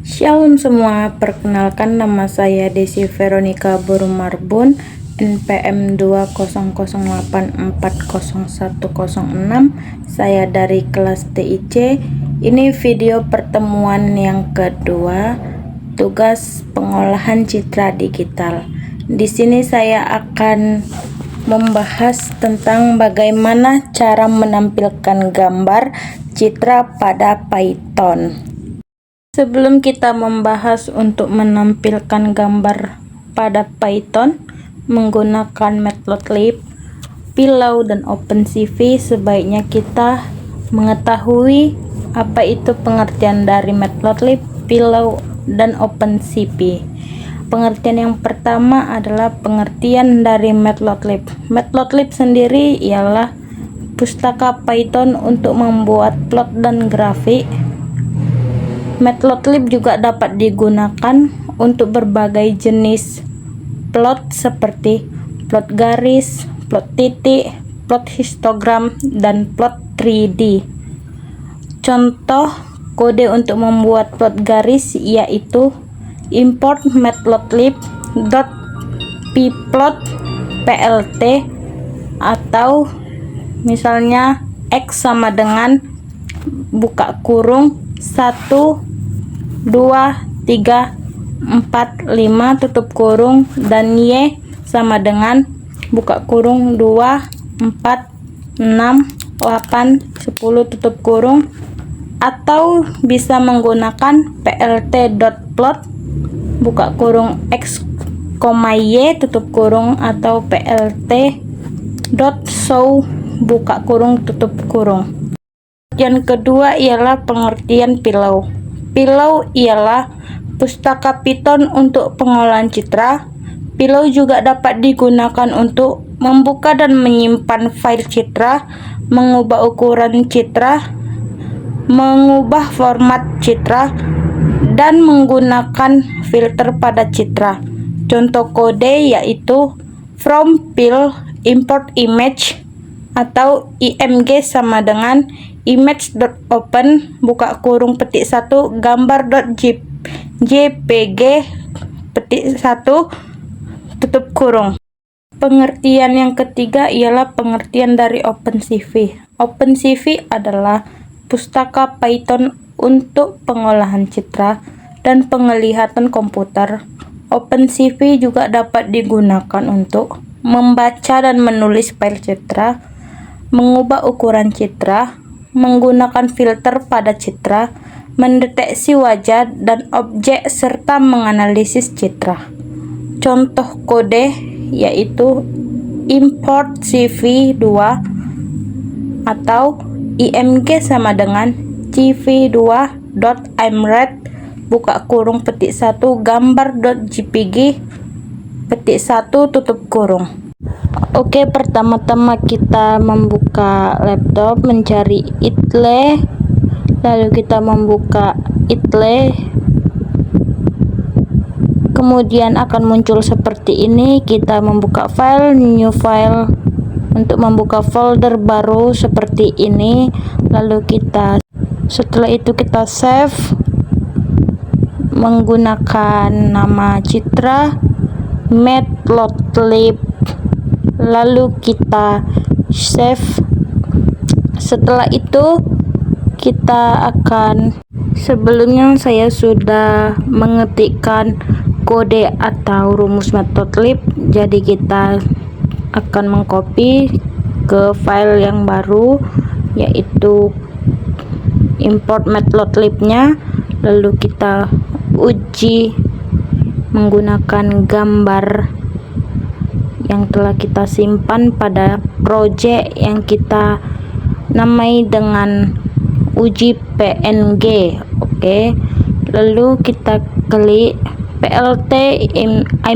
Shalom semua, perkenalkan nama saya Desi Veronica Burumarbun, NPM 200840106. Saya dari kelas TIC. Ini video pertemuan yang kedua, tugas pengolahan citra digital. Di sini saya akan membahas tentang bagaimana cara menampilkan gambar citra pada Python. Sebelum kita membahas untuk menampilkan gambar pada Python menggunakan Matplotlib, Pillow, dan OpenCV, sebaiknya kita mengetahui apa itu pengertian dari Matplotlib, Pillow, dan OpenCV. Pengertian yang pertama adalah pengertian dari Matplotlib. Matplotlib sendiri ialah pustaka Python untuk membuat plot dan grafik. Matplotlib juga dapat digunakan untuk berbagai jenis plot seperti plot garis, plot titik, plot histogram, dan plot 3D. Contoh kode untuk membuat plot garis yaitu import matplotlib.pyplot.plt, atau misalnya x sama dengan buka kurung 1 2 3 4 5 tutup kurung dan y sama dengan buka kurung 2 4 6 8 10 tutup kurung, atau bisa menggunakan plt.plot buka kurung x, y tutup kurung, atau plt.show buka kurung tutup kurung. Yang kedua ialah pengertian Pillow. Pillow ialah pustaka Python untuk pengolahan citra. Pillow juga dapat digunakan untuk membuka dan menyimpan file citra, mengubah ukuran citra, mengubah format citra, dan menggunakan filter pada citra. Contoh kode yaitu from pill import image, atau img sama dengan image.open buka kurung petik 1 gambar.jpg petik 1 tutup kurung. Pengertian yang ketiga ialah pengertian dari OpenCV. OpenCV adalah pustaka Python untuk pengolahan citra dan penglihatan komputer. OpenCV juga dapat digunakan untuk membaca dan menulis file citra, mengubah ukuran citra, menggunakan filter pada citra, mendeteksi wajah dan objek, serta menganalisis citra. Contoh kode yaitu import cv2 atau img sama dengan cv2.imret buka kurung petik 1 gambar.jpg petik 1 tutup kurung. Oke, pertama-tama kita membuka laptop, mencari itle, lalu kita membuka itle, kemudian akan muncul seperti ini. Kita membuka file, new file, untuk membuka folder baru seperti ini. Lalu setelah itu kita save menggunakan nama citra Matplotlib, lalu kita save. Setelah itu kita akan, sebelumnya saya sudah mengetikkan kode atau rumus Matplotlib, jadi kita akan mengcopy ke file yang baru yaitu import matplotlib-nya, lalu kita uji menggunakan gambar yang telah kita simpan pada project yang kita namai dengan uji png. Oke, lalu kita klik plt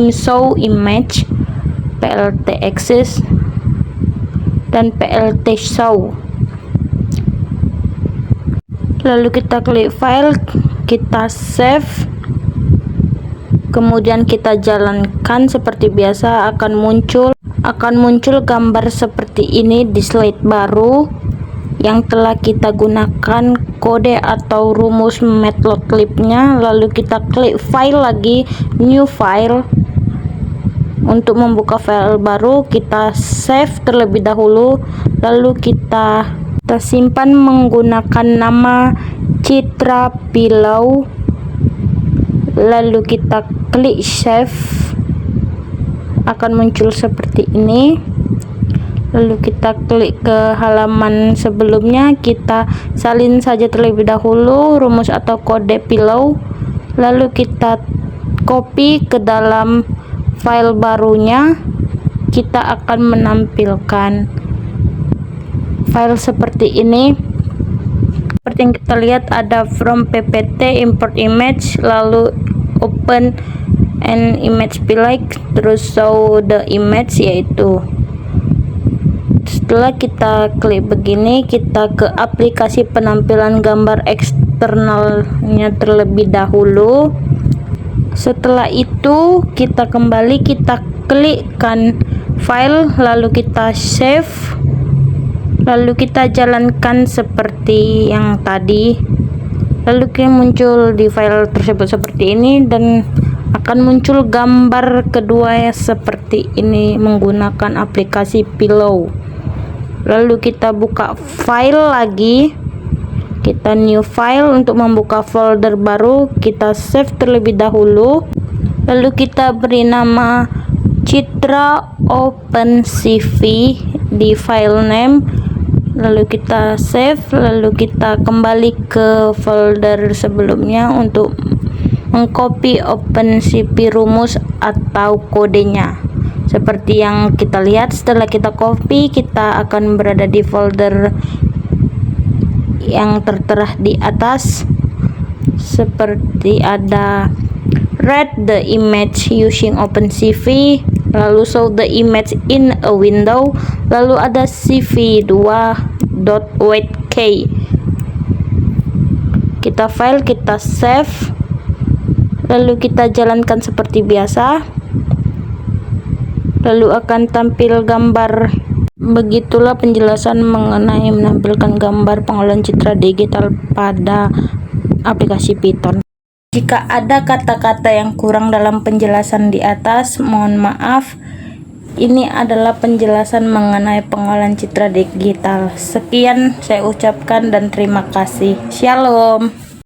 show image, plt access, dan plt show. Lalu kita klik file, kita save, kemudian kita jalankan. Seperti biasa akan muncul gambar seperti ini di slide baru yang telah kita gunakan kode atau rumus matplotlib-nya, lalu kita klik file lagi, new file. Untuk membuka file baru kita save terlebih dahulu, lalu kita simpan menggunakan nama Citra Pillow, lalu kita klik save. Akan muncul seperti ini, lalu kita klik ke halaman sebelumnya, kita salin saja terlebih dahulu rumus atau kode pillow, lalu kita copy ke dalam file barunya. Kita akan menampilkan file seperti ini. Seperti yang kita lihat, ada from ppt import image, lalu open an image like, terus show the image, yaitu setelah kita klik begini, kita ke aplikasi penampilan gambar eksternalnya terlebih dahulu. Setelah itu kita kembali, kita klikkan file, lalu kita save, lalu kita jalankan seperti yang tadi. Lalu kita muncul di file tersebut seperti ini, dan akan muncul gambar kedua seperti ini menggunakan aplikasi Pillow. Lalu kita buka file lagi, kita new file. Untuk membuka folder baru kita save terlebih dahulu, lalu kita beri nama Citra OpenCV di file name, lalu kita save, lalu kita kembali ke folder sebelumnya untuk mengcopy OpenCV rumus atau kodenya. Seperti yang kita lihat, setelah kita copy, kita akan berada di folder yang tertera di atas, seperti ada read the image using OpenCV, lalu show the image in a window, lalu ada cv2.wk. Kita file, kita save, lalu kita jalankan seperti biasa, lalu akan tampil gambar. Begitulah penjelasan mengenai menampilkan gambar pengolahan citra digital pada aplikasi Python. Jika ada kata-kata yang kurang dalam penjelasan di atas, mohon maaf. Ini adalah penjelasan mengenai pengolahan citra digital. Sekian saya ucapkan dan terima kasih. Shalom.